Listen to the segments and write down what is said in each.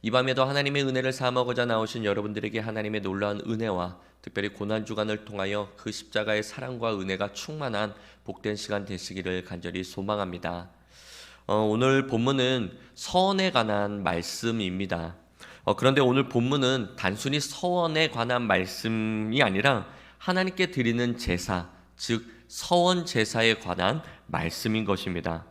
이 밤에도 하나님의 은혜를 사모하고자 나오신 여러분들에게 하나님의 놀라운 은혜와 특별히 고난주간을 통하여 그 십자가의 사랑과 은혜가 충만한 복된 시간 되시기를 간절히 소망합니다. 오늘 본문은 서원에 관한 말씀입니다. 그런데 오늘 본문은 단순히 서원에 관한 말씀이 아니라 하나님께 드리는 제사, 즉 서원 제사에 관한 말씀인 것입니다.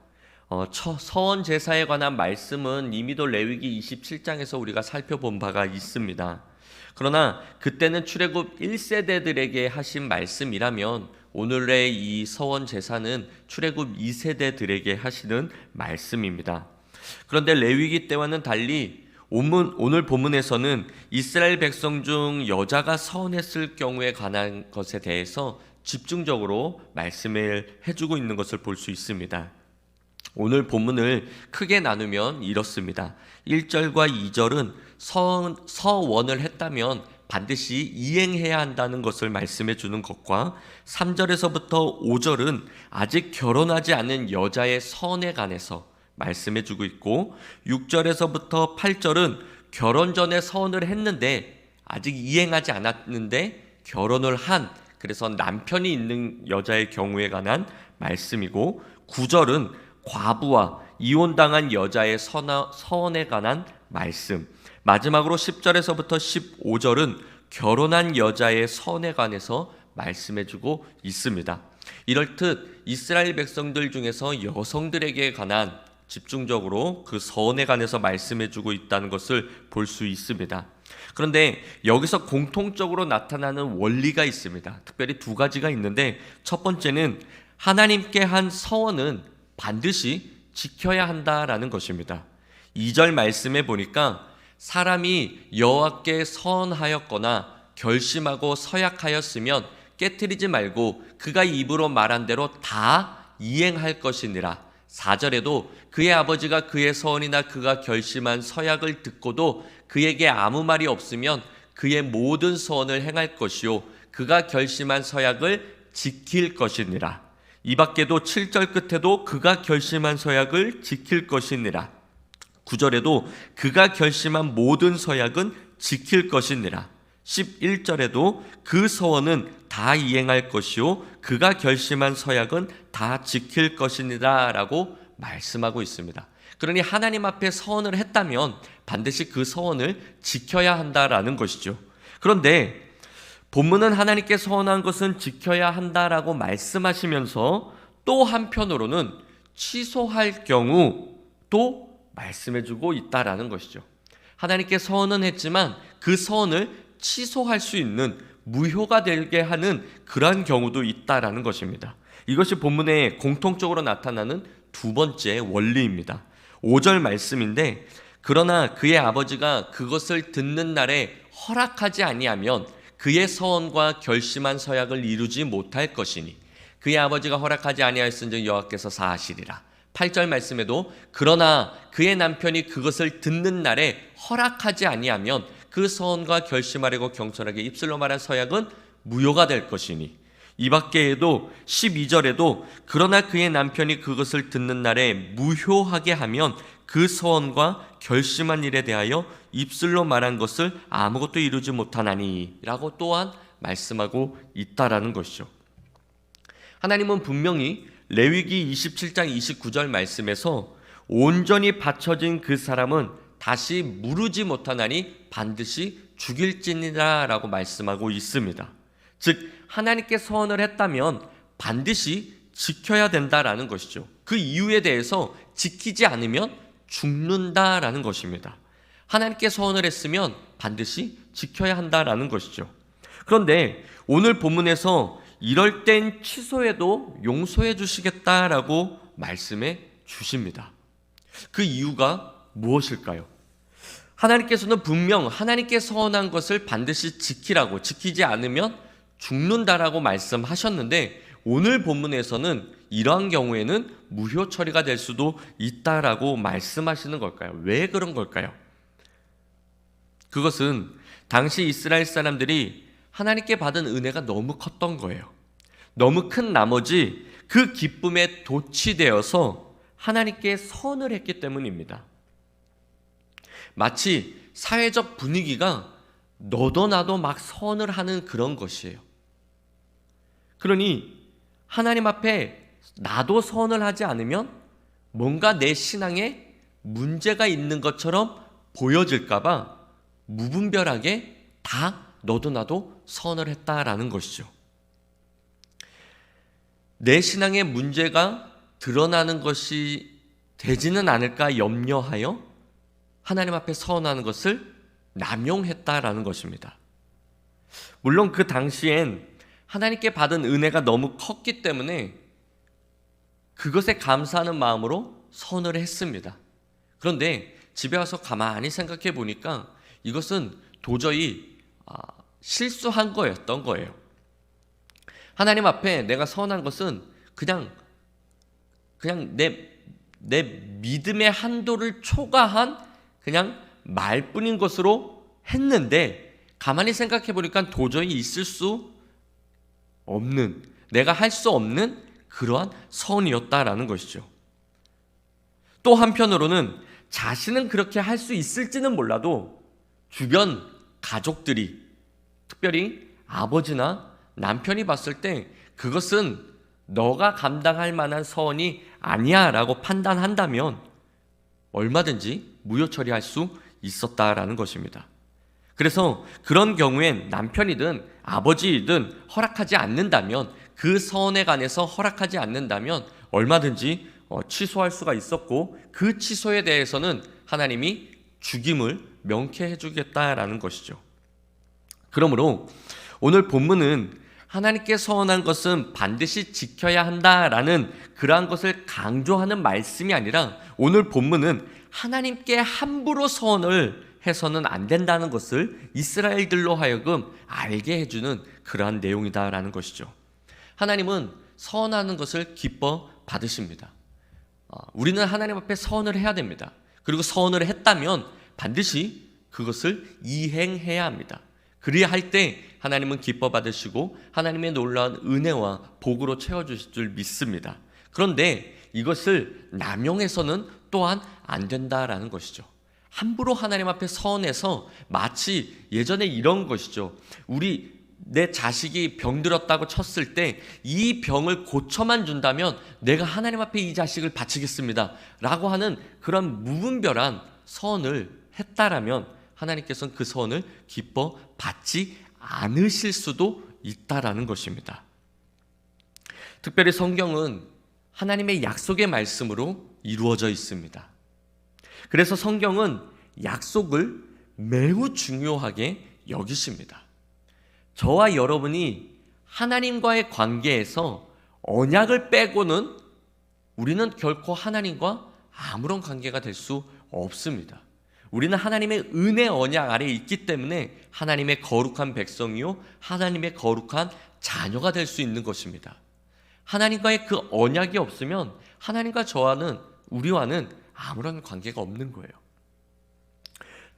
서원 제사에 관한 말씀은 이미도 레위기 27장에서 우리가 살펴본 바가 있습니다. 그러나 그때는 출애굽 1세대들에게 하신 말씀이라면 오늘의 이 서원 제사는 출애굽 2세대들에게 하시는 말씀입니다. 그런데 레위기 때와는 달리 오늘 본문에서는 이스라엘 백성 중 여자가 서원했을 경우에 관한 것에 대해서 집중적으로 말씀을 해주고 있는 것을 볼 수 있습니다. 오늘 본문을 크게 나누면 이렇습니다. 1절과 2절은 서원을 했다면 반드시 이행해야 한다는 것을 말씀해 주는 것과 3절에서부터 5절은 아직 결혼하지 않은 여자의 서원에 관해서 말씀해 주고 있고 6절에서부터 8절은 결혼 전에 서원을 했는데 아직 이행하지 않았는데 결혼을 한 그래서 남편이 있는 여자의 경우에 관한 말씀이고 9절은 과부와 이혼당한 여자의 서원에 관한 말씀, 마지막으로 10절에서부터 15절은 결혼한 여자의 서원에 관해서 말씀해주고 있습니다. 이럴듯 이스라엘 백성들 중에서 여성들에게 관한 집중적으로 그 서원에 관해서 말씀해주고 있다는 것을 볼 수 있습니다. 그런데 여기서 공통적으로 나타나는 원리가 있습니다. 특별히 두 가지가 있는데 첫 번째는 하나님께 한 서원은 반드시 지켜야 한다라는 것입니다. 2절 말씀에 보니까 사람이 여호와께 서원하였거나 결심하고 서약하였으면 깨트리지 말고 그가 입으로 말한 대로 다 이행할 것이니라. 4절에도 그의 아버지가 그의 서원이나 그가 결심한 서약을 듣고도 그에게 아무 말이 없으면 그의 모든 서원을 행할 것이요 그가 결심한 서약을 지킬 것이니라. 이 밖에도 7절 끝에도 그가 결심한 서약을 지킬 것이니라. 9절에도 그가 결심한 모든 서약은 지킬 것이니라. 11절에도 그 서원은 다 이행할 것이요 그가 결심한 서약은 다 지킬 것이니라 라고 말씀하고 있습니다. 그러니 하나님 앞에 서원을 했다면 반드시 그 서원을 지켜야 한다라는 것이죠. 그런데 본문은 하나님께 서원한 것은 지켜야 한다라고 말씀하시면서 또 한편으로는 취소할 경우 또 말씀해주고 있다라는 것이죠. 하나님께 서원은 했지만 그 서원을 취소할 수 있는 무효가 되게 하는 그러한 경우도 있다라는 것입니다. 이것이 본문에 공통적으로 나타나는 두 번째 원리입니다. 5절 말씀인데 그러나 그의 아버지가 그것을 듣는 날에 허락하지 아니하면 그의 서원과 결심한 서약을 이루지 못할 것이니 그의 아버지가 허락하지 아니하였은즉 여호와께서 사하시리라. 8절 말씀에도 그러나 그의 남편이 그것을 듣는 날에 허락하지 아니하면 그 서원과 결심하려고 경솔하게 입술로 말한 서약은 무효가 될 것이니 이 밖에도 12절에도 그러나 그의 남편이 그것을 듣는 날에 무효하게 하면 그 서원과 결심한 일에 대하여 입술로 말한 것을 아무것도 이루지 못하나니 라고 또한 말씀하고 있다라는 것이죠. 하나님은 분명히 레위기 27장 29절 말씀에서 온전히 바쳐진 그 사람은 다시 무르지 못하나니 반드시 죽일지니라 라고 말씀하고 있습니다. 즉 하나님께 서원을 했다면 반드시 지켜야 된다라는 것이죠. 그 이유에 대해서 지키지 않으면 죽는다라는 것입니다. 하나님께 서원을 했으면 반드시 지켜야 한다라는 것이죠. 그런데 오늘 본문에서 이럴 땐 취소해도 용서해 주시겠다라고 말씀해 주십니다. 그 이유가 무엇일까요? 하나님께서는 분명 하나님께 서원한 것을 반드시 지키라고 지키지 않으면 죽는다라고 말씀하셨는데 오늘 본문에서는 이러한 경우에는 무효 처리가 될 수도 있다라고 말씀하시는 걸까요? 왜 그런 걸까요? 그것은 당시 이스라엘 사람들이 하나님께 받은 은혜가 너무 컸던 거예요. 너무 큰 나머지 그 기쁨에 도취되어서 하나님께 선을 했기 때문입니다. 마치 사회적 분위기가 너도 나도 막 선을 하는 그런 것이에요. 그러니 하나님 앞에 나도 선을 하지 않으면 뭔가 내 신앙에 문제가 있는 것처럼 보여질까 봐 무분별하게 다 너도 나도 선을 했다라는 것이죠. 내 신앙에 문제가 드러나는 것이 되지는 않을까 염려하여 하나님 앞에 선하는 것을 남용했다라는 것입니다. 물론 그 당시엔 하나님께 받은 은혜가 너무 컸기 때문에 그것에 감사하는 마음으로 선을 했습니다. 그런데 집에 와서 가만히 생각해 보니까 이것은 도저히 실수한 거였던 거예요. 하나님 앞에 내가 선한 것은 그냥 내 믿음의 한도를 초과한 그냥 말뿐인 것으로 했는데 가만히 생각해 보니까 도저히 있을 수 없는, 내가 할 수 없는 그러한 선이었다라는 것이죠. 또 한편으로는 자신은 그렇게 할 수 있을지는 몰라도 주변 가족들이, 특별히 아버지나 남편이 봤을 때 그것은 너가 감당할 만한 선이 아니야 라고 판단한다면 얼마든지 무효 처리할 수 있었다라는 것입니다. 그래서 그런 경우엔 남편이든 아버지이든 허락하지 않는다면, 그 선에 관해서 허락하지 않는다면 얼마든지 취소할 수가 있었고, 그 취소에 대해서는 하나님이 죽임을 명쾌해 주겠다라는 것이죠. 그러므로 오늘 본문은 하나님께 서원한 것은 반드시 지켜야 한다라는 그러한 것을 강조하는 말씀이 아니라, 오늘 본문은 하나님께 함부로 서원을 해서는 안 된다는 것을 이스라엘들로 하여금 알게 해주는 그러한 내용이다라는 것이죠. 하나님은 서원하는 것을 기뻐 받으십니다. 우리는 하나님 앞에 서원을 해야 됩니다. 그리고 서원을 했다면 반드시 그것을 이행해야 합니다. 그리야 할 때 하나님은 기뻐 받으시고 하나님의 놀라운 은혜와 복으로 채워주실 줄 믿습니다. 그런데 이것을 남용해서는 또한 안 된다라는 것이죠. 함부로 하나님 앞에 서원해서 마치 예전에 이런 것이죠. 내 자식이 병들었다고 쳤을 때 이 병을 고쳐만 준다면 내가 하나님 앞에 이 자식을 바치겠습니다 라고 하는 그런 무분별한 서원을 했다라면 하나님께서는 그 서원을 기뻐 받지 않으실 수도 있다라는 것입니다. 특별히 성경은 하나님의 약속의 말씀으로 이루어져 있습니다. 그래서 성경은 약속을 매우 중요하게 여기십니다. 저와 여러분이 하나님과의 관계에서 언약을 빼고는 우리는 결코 하나님과 아무런 관계가 될 수 없습니다. 우리는 하나님의 은혜 언약 아래에 있기 때문에 하나님의 거룩한 백성이요 하나님의 거룩한 자녀가 될 수 있는 것입니다. 하나님과의 그 언약이 없으면 하나님과 우리와는 아무런 관계가 없는 거예요.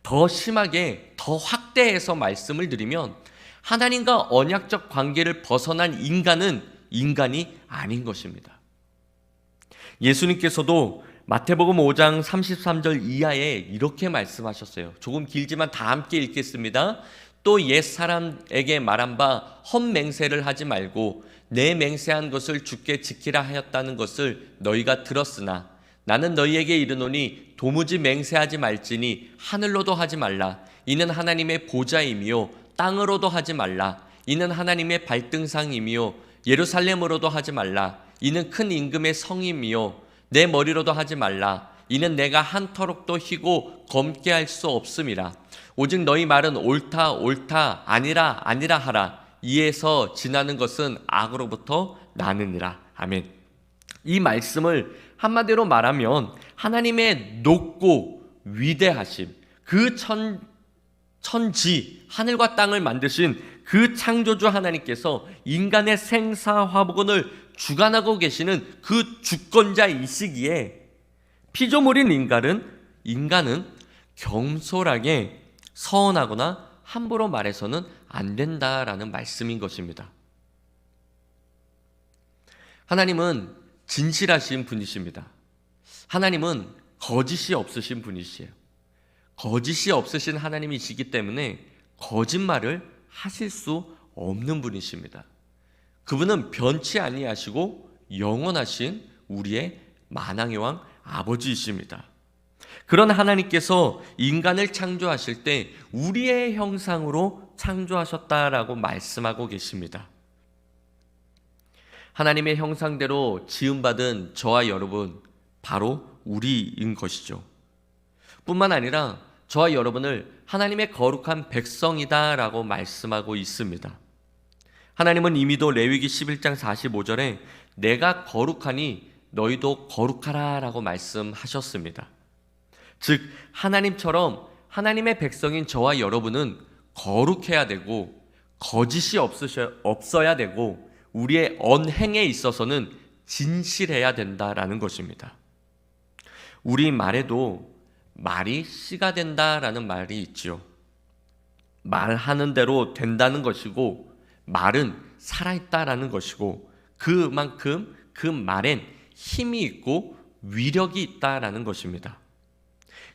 더 심하게, 더 확대해서 말씀을 드리면 하나님과 언약적 관계를 벗어난 인간은 인간이 아닌 것입니다. 예수님께서도 마태복음 5장 33절 이하에 이렇게 말씀하셨어요. 조금 길지만 다 함께 읽겠습니다. 또 옛사람에게 말한 바 헛맹세를 하지 말고 내 맹세한 것을 주께 지키라 하였다는 것을 너희가 들었으나 나는 너희에게 이르노니 도무지 맹세하지 말지니 하늘로도 하지 말라. 이는 하나님의 보좌이며 땅으로도 하지 말라. 이는 하나님의 발등상이며 예루살렘으로도 하지 말라. 이는 큰 임금의 성이며 내 머리로도 하지 말라. 이는 내가 한터럭도 희고 검게 할 수 없음이라. 오직 너희 말은 옳다 옳다 아니라 아니라 하라. 이에서 지나는 것은 악으로부터 나느니라. 아멘. 이 말씀을 한마디로 말하면 하나님의 높고 위대하심, 그 천지 하늘과 땅을 만드신 그 창조주 하나님께서 인간의 생사화복을 주관하고 계시는 그 주권자이시기에 피조물인 인간은 겸손하게 서운하거나 함부로 말해서는 안 된다라는 말씀인 것입니다. 하나님은 진실하신 분이십니다. 하나님은 거짓이 없으신 분이시에요. 거짓이 없으신 하나님이시기 때문에 거짓말을 하실 수 없는 분이십니다. 그분은 변치 아니하시고 영원하신 우리의 만왕의 왕 아버지이십니다. 그런 하나님께서 인간을 창조하실 때 우리의 형상으로 창조하셨다라고 말씀하고 계십니다. 하나님의 형상대로 지음받은 저와 여러분, 바로 우리인 것이죠. 뿐만 아니라 저와 여러분을 하나님의 거룩한 백성이다라고 말씀하고 있습니다. 하나님은 이미도 레위기 11장 45절에 내가 거룩하니 너희도 거룩하라 라고 말씀하셨습니다. 즉 하나님처럼 하나님의 백성인 저와 여러분은 거룩해야 되고 거짓이 없어야 되고 우리의 언행에 있어서는 진실해야 된다라는 것입니다. 우리 말에도 말이 씨가 된다라는 말이 있지요. 말하는 대로 된다는 것이고 말은 살아있다라는 것이고 그만큼 그 말엔 힘이 있고 위력이 있다라는 것입니다.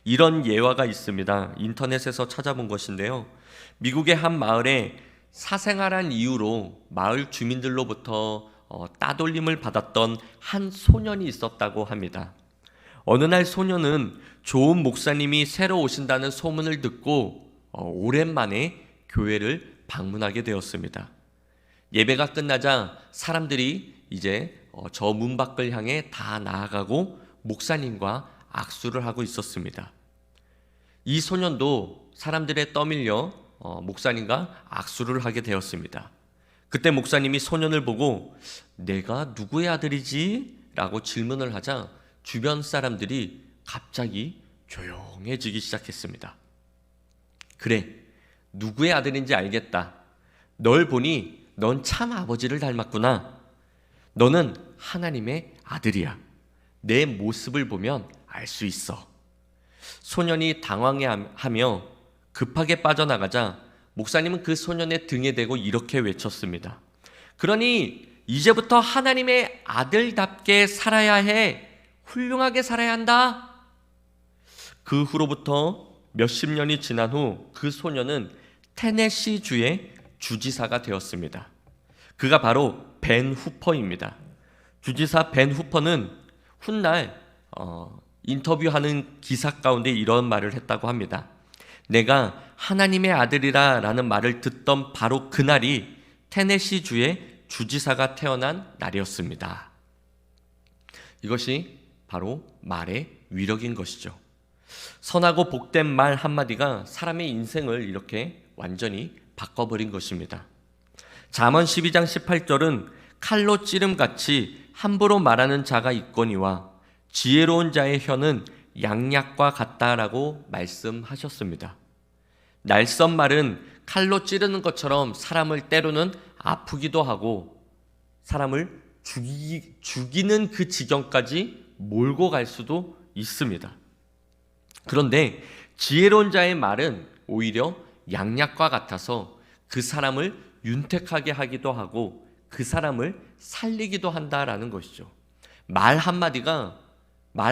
이런 예화가 있습니다. 인터넷에서 찾아본 것인데요. 미국의 한 마을에 사생활한 이유로 마을 주민들로부터 따돌림을 받았던 한 소년이 있었다고 합니다. 어느 날 소년은 좋은 목사님이 새로 오신다는 소문을 듣고 오랜만에 교회를 방문하게 되었습니다. 예배가 끝나자 사람들이 이제 저 문 밖을 향해 다 나아가고 목사님과 악수를 하고 있었습니다. 이 소년도 사람들에 떠밀려 목사님과 악수를 하게 되었습니다. 그때 목사님이 소년을 보고 내가 누구의 아들이지? 라고 질문을 하자 주변 사람들이 갑자기 조용해지기 시작했습니다. 그래, 누구의 아들인지 알겠다. 널 보니 넌 참 아버지를 닮았구나. 너는 하나님의 아들이야. 내 모습을 보면 알 수 있어. 소년이 당황해하며 급하게 빠져나가자 목사님은 그 소년의 등에 대고 이렇게 외쳤습니다. 그러니 이제부터 하나님의 아들답게 살아야 해. 훌륭하게 살아야 한다. 그 후로부터 몇십 년이 지난 후 그 소년은 테네시 주의 주지사가 되었습니다. 그가 바로 벤 후퍼입니다. 주지사 벤 후퍼는 훗날 인터뷰하는 기사 가운데 이런 말을 했다고 합니다. 내가 하나님의 아들이라 라는 말을 듣던 바로 그날이 테네시 주의 주지사가 태어난 날이었습니다. 이것이 바로 말의 위력인 것이죠. 선하고 복된 말 한마디가 사람의 인생을 이렇게 완전히 바꿔버린 것입니다. 잠언 12장 18절은 칼로 찌름같이 함부로 말하는 자가 있거니와 지혜로운 자의 혀는 양약과 같다라고 말씀하셨습니다. 날선 말은 칼로 찌르는 것처럼 사람을 때로는 아프기도 하고 사람을 죽이는 그 지경까지 몰고 갈 수도 있습니다. 그런데 지혜로운 자의 말은 오히려 양약과 같아서 그 사람을 윤택하게 하기도 하고 그 사람을 살리기도 한다라는 것이죠. 말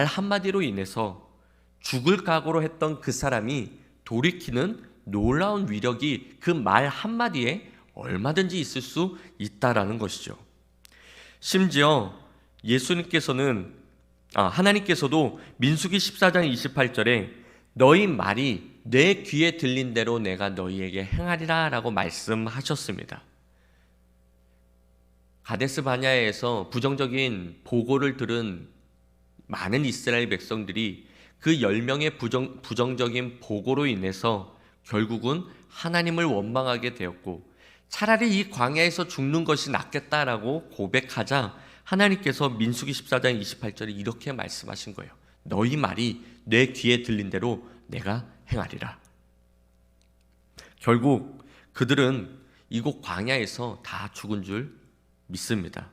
한마디로 인해서 죽을 각오로 했던 그 사람이 돌이키는 놀라운 위력이 그 말 한마디에 얼마든지 있을 수 있다라는 것이죠. 심지어 하나님께서도 민수기 14장 28절에 너희 말이 내 귀에 들린 대로 내가 너희에게 행하리라 라고 말씀하셨습니다. 가데스 바냐에서 부정적인 보고를 들은 많은 이스라엘 백성들이 그 10명의 부정적인 보고로 인해서 결국은 하나님을 원망하게 되었고 차라리 이 광야에서 죽는 것이 낫겠다라고 고백하자 하나님께서 민수기 14장 28절에 이렇게 말씀하신 거예요. 너희 말이 내 귀에 들린 대로 내가 행하리라. 결국 그들은 이곳 광야에서 다 죽은 줄 믿습니다.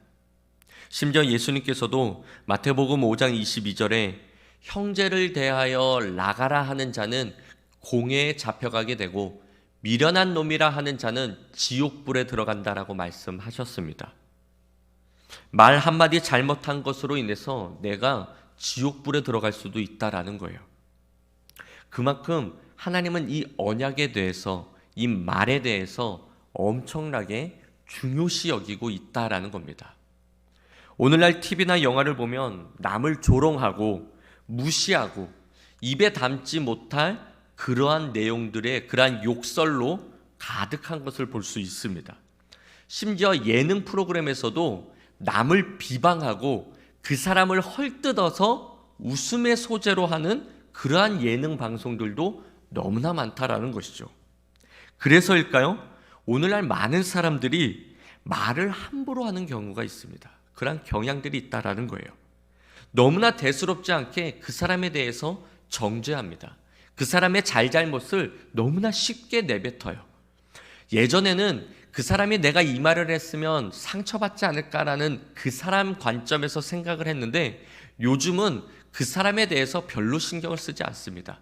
심지어 예수님께서도 마태복음 5장 22절에 형제를 대하여 나가라 하는 자는 공회에 잡혀가게 되고 미련한 놈이라 하는 자는 지옥불에 들어간다라고 말씀하셨습니다. 말 한마디 잘못한 것으로 인해서 내가 지옥불에 들어갈 수도 있다라는 거예요. 그만큼 하나님은 이 언약에 대해서, 이 말에 대해서 엄청나게 중요시 여기고 있다라는 겁니다. 오늘날 TV나 영화를 보면 남을 조롱하고 무시하고 입에 담지 못할 그러한 내용들의 그러한 욕설로 가득한 것을 볼 수 있습니다. 심지어 예능 프로그램에서도 남을 비방하고 그 사람을 헐뜯어서 웃음의 소재로 하는 그러한 예능 방송들도 너무나 많다라는 것이죠. 그래서일까요? 오늘날 많은 사람들이 말을 함부로 하는 경우가 있습니다. 그러한 경향들이 있다라는 거예요. 너무나 대수롭지 않게 그 사람에 대해서 정죄합니다. 그 사람의 잘잘못을 너무나 쉽게 내뱉어요. 예전에는 그 사람이 내가 이 말을 했으면 상처받지 않을까라는 그 사람 관점에서 생각을 했는데, 요즘은 그 사람에 대해서 별로 신경을 쓰지 않습니다.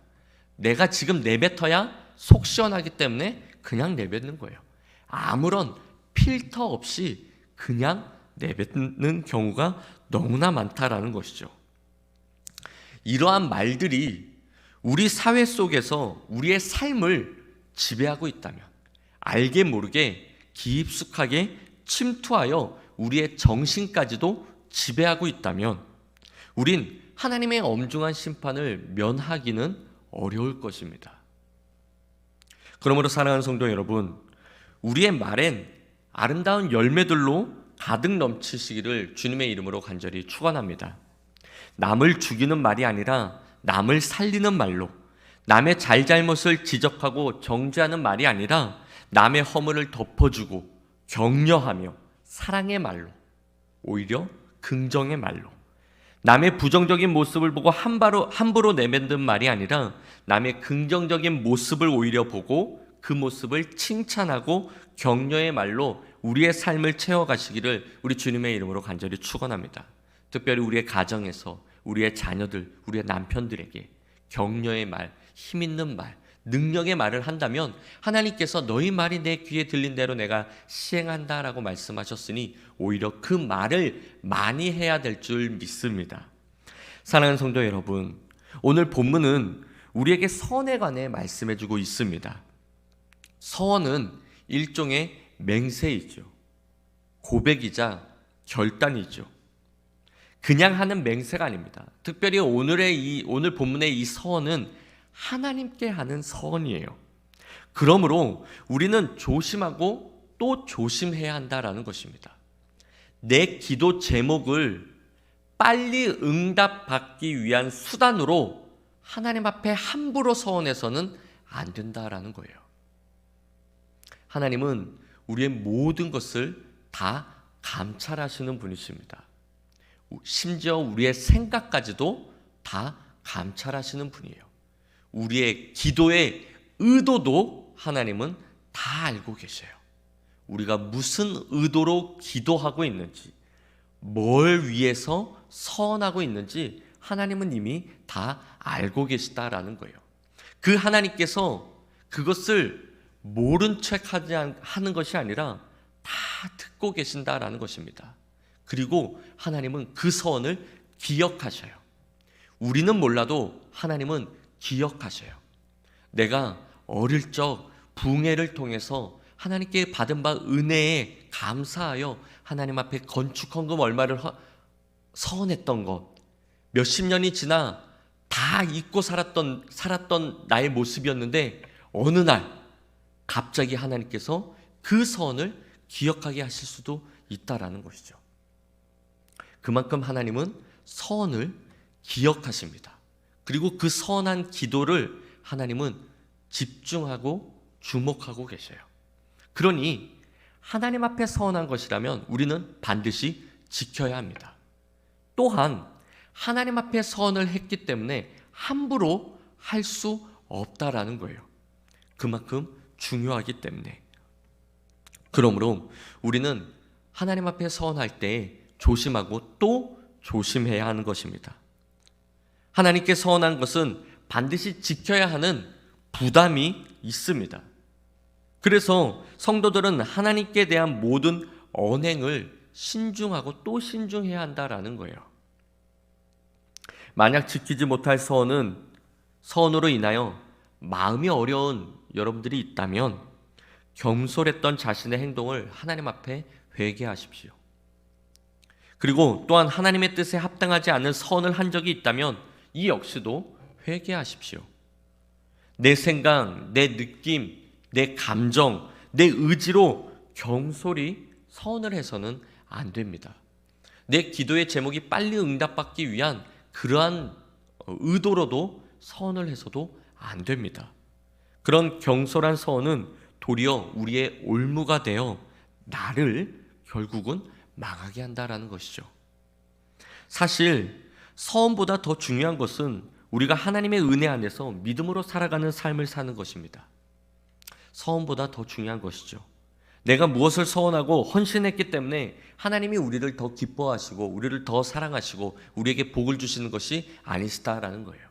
내가 지금 내뱉어야 속 시원하기 때문에 그냥 내뱉는 거예요. 아무런 필터 없이 그냥 내뱉는 경우가 너무나 많다라는 것이죠. 이러한 말들이 우리 사회 속에서 우리의 삶을 지배하고 있다면, 알게 모르게 깊숙하게 침투하여 우리의 정신까지도 지배하고 있다면, 우린 하나님의 엄중한 심판을 면하기는 어려울 것입니다. 그러므로 사랑하는 성도 여러분, 우리의 말엔 아름다운 열매들로 가득 넘치시기를 주님의 이름으로 간절히 축원합니다. 남을 죽이는 말이 아니라 남을 살리는 말로, 남의 잘잘못을 지적하고 정죄하는 말이 아니라 남의 허물을 덮어주고 격려하며 사랑의 말로, 오히려 긍정의 말로, 남의 부정적인 모습을 보고 함부로 내뱉는 말이 아니라 남의 긍정적인 모습을 오히려 보고 그 모습을 칭찬하고 격려의 말로 우리의 삶을 채워가시기를 우리 주님의 이름으로 간절히 축원합니다. 특별히 우리의 가정에서 우리의 자녀들, 우리의 남편들에게 격려의 말, 힘있는 말, 능력의 말을 한다면 하나님께서 너희 말이 내 귀에 들린 대로 내가 시행한다라고 말씀하셨으니 오히려 그 말을 많이 해야 될 줄 믿습니다. 사랑하는 성도 여러분, 오늘 본문은 우리에게 서원에 관해 말씀해주고 있습니다. 서원은 일종의 맹세이죠. 고백이자 결단이죠. 그냥 하는 맹세가 아닙니다. 특별히 오늘 본문의 이 서원은 하나님께 하는 서원이에요. 그러므로 우리는 조심하고 또 조심해야 한다라는 것입니다. 내 기도 제목을 빨리 응답받기 위한 수단으로 하나님 앞에 함부로 서원해서는 안 된다라는 거예요. 하나님은 우리의 모든 것을 다 감찰하시는 분이십니다. 심지어 우리의 생각까지도 다 감찰하시는 분이에요. 우리의 기도의 의도도 하나님은 다 알고 계셔요. 우리가 무슨 의도로 기도하고 있는지, 뭘 위해서 서원하고 있는지 하나님은 이미 다 알고 계시다라는 거예요. 그 하나님께서 그것을 모른 척 하는 것이 아니라 다 듣고 계신다라는 것입니다. 그리고 하나님은 그 서원을 기억하셔요. 우리는 몰라도 하나님은 기억하셔요. 내가 어릴 적 붕해를 통해서 하나님께 받은 바 은혜에 감사하여 하나님 앞에 건축헌금 얼마를 서원했던 것, 몇십 년이 지나 다 잊고 살았던 나의 모습이었는데 어느 날 갑자기 하나님께서 그 서원을 기억하게 하실 수도 있다라는 것이죠. 그만큼 하나님은 서원을 기억하십니다. 그리고 그 서원한 기도를 하나님은 집중하고 주목하고 계셔요. 그러니 하나님 앞에 서원한 것이라면 우리는 반드시 지켜야 합니다. 또한 하나님 앞에 서원을 했기 때문에 함부로 할 수 없다라는 거예요. 그만큼 중요하기 때문에. 그러므로 우리는 하나님 앞에 서원할 때 조심하고 또 조심해야 하는 것입니다. 하나님께 서원한 것은 반드시 지켜야 하는 부담이 있습니다. 그래서 성도들은 하나님께 대한 모든 언행을 신중하고 또 신중해야 한다라는 거예요. 만약 지키지 못할 서원으로 인하여 마음이 어려운 여러분들이 있다면 경솔했던 자신의 행동을 하나님 앞에 회개하십시오. 그리고 또한 하나님의 뜻에 합당하지 않은 선을 한 적이 있다면 이 역시도 회개하십시오. 내 생각, 내 느낌, 내 감정, 내 의지로 경솔히 선을 해서는 안 됩니다. 내 기도의 제목이 빨리 응답받기 위한 그러한 의도로도 선을 해서도 안 됩니다. 그런 경솔한 선은 도리어 우리의 올무가 되어 나를 결국은 망하게 한다라는 것이죠. 사실 선보다 더 중요한 것은 우리가 하나님의 은혜 안에서 믿음으로 살아가는 삶을 사는 것입니다. 서원보다 더 중요한 것이죠. 내가 무엇을 서원하고 헌신했기 때문에 하나님이 우리를 더 기뻐하시고 우리를 더 사랑하시고 우리에게 복을 주시는 것이 아니시다라는 거예요.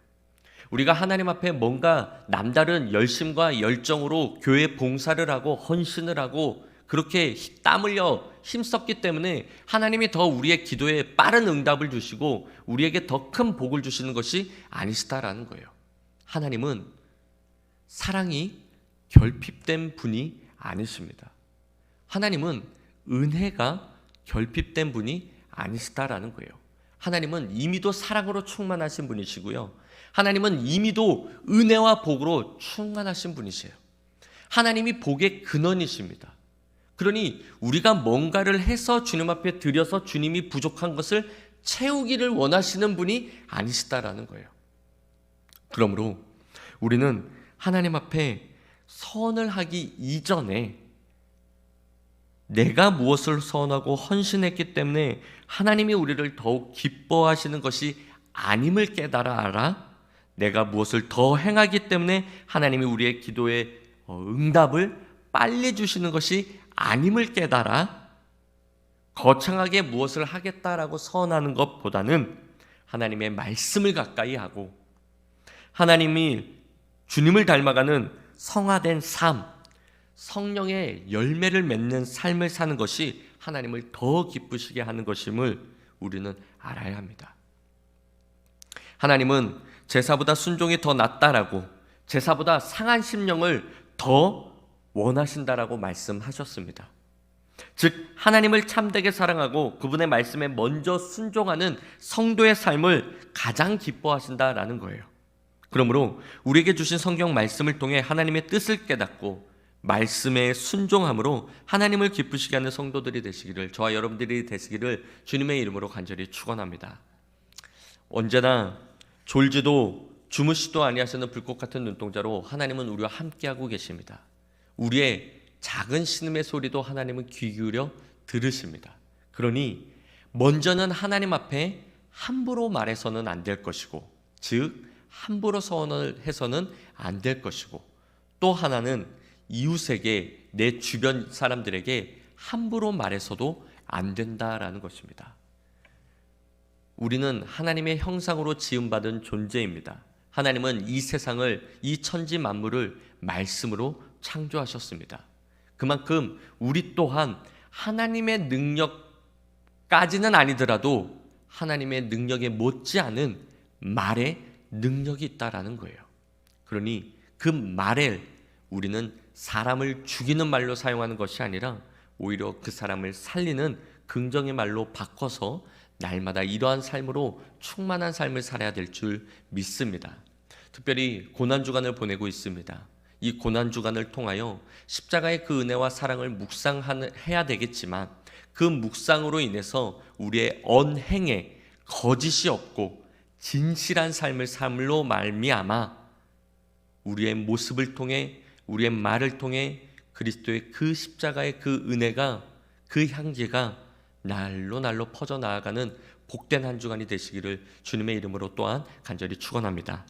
우리가 하나님 앞에 뭔가 남다른 열심과 열정으로 교회 봉사를 하고 헌신을 하고 그렇게 땀 흘려 힘썼기 때문에 하나님이 더 우리의 기도에 빠른 응답을 주시고 우리에게 더 큰 복을 주시는 것이 아니시다라는 거예요. 하나님은 사랑이 결핍된 분이 아니십니다. 하나님은 은혜가 결핍된 분이 아니시다라는 거예요. 하나님은 이미도 사랑으로 충만하신 분이시고요. 하나님은 이미도 은혜와 복으로 충만하신 분이세요. 하나님이 복의 근원이십니다. 그러니 우리가 뭔가를 해서 주님 앞에 드려서 주님이 부족한 것을 채우기를 원하시는 분이 아니시다라는 거예요. 그러므로 우리는 하나님 앞에 선을 하기 이전에 내가 무엇을 선하고 헌신했기 때문에 하나님이 우리를 더욱 기뻐하시는 것이 아님을 깨달아 알아 내가 무엇을 더 행하기 때문에 하나님이 우리의 기도에 응답을 빨리 주시는 것이 아님을 깨달아 거창하게 무엇을 하겠다라고 선하는 것보다는 하나님의 말씀을 가까이 하고 하나님이 주님을 닮아가는 성화된 삶, 성령의 열매를 맺는 삶을 사는 것이 하나님을 더 기쁘시게 하는 것임을 우리는 알아야 합니다. 하나님은 제사보다 순종이 더 낫다라고 제사보다 상한 심령을 더 원하신다라고 말씀하셨습니다. 즉 하나님을 참되게 사랑하고 그분의 말씀에 먼저 순종하는 성도의 삶을 가장 기뻐하신다라는 거예요. 그러므로 우리에게 주신 성경 말씀을 통해 하나님의 뜻을 깨닫고 말씀에 순종함으로 하나님을 기쁘시게 하는 성도들이 되시기를 저와 여러분들이 되시기를 주님의 이름으로 간절히 축원합니다. 언제나 졸지도 주무시도 아니하시는 불꽃 같은 눈동자로 하나님은 우리와 함께하고 계십니다. 우리의 작은 신음의 소리도 하나님은 귀 기울여 들으십니다. 그러니 먼저는 하나님 앞에 함부로 말해서는 안 될 것이고 즉 함부로 서원을 해서는 안 될 것이고 또 하나는 이웃에게 내 주변 사람들에게 함부로 말해서도 안 된다라는 것입니다. 우리는 하나님의 형상으로 지음받은 존재입니다. 하나님은 이 세상을 이 천지 만물을 말씀으로 창조하셨습니다. 그만큼 우리 또한 하나님의 능력까지는 아니더라도 하나님의 능력에 못지않은 말에 능력이 있다라는 거예요. 그러니 그 말을 우리는 사람을 죽이는 말로 사용하는 것이 아니라 오히려 그 사람을 살리는 긍정의 말로 바꿔서 날마다 이러한 삶으로 충만한 삶을 살아야 될 줄 믿습니다. 특별히 고난주간을 보내고 있습니다. 이 고난주간을 통하여 십자가의 그 은혜와 사랑을 묵상해야 되겠지만 그 묵상으로 인해서 우리의 언행에 거짓이 없고 진실한 삶을 삶으로 말미암아 우리의 모습을 통해 우리의 말을 통해 그리스도의 그 십자가의 그 은혜가 그 향기가 날로 퍼져나가는 복된 한 주간이 되시기를 주님의 이름으로 또한 간절히 축원합니다.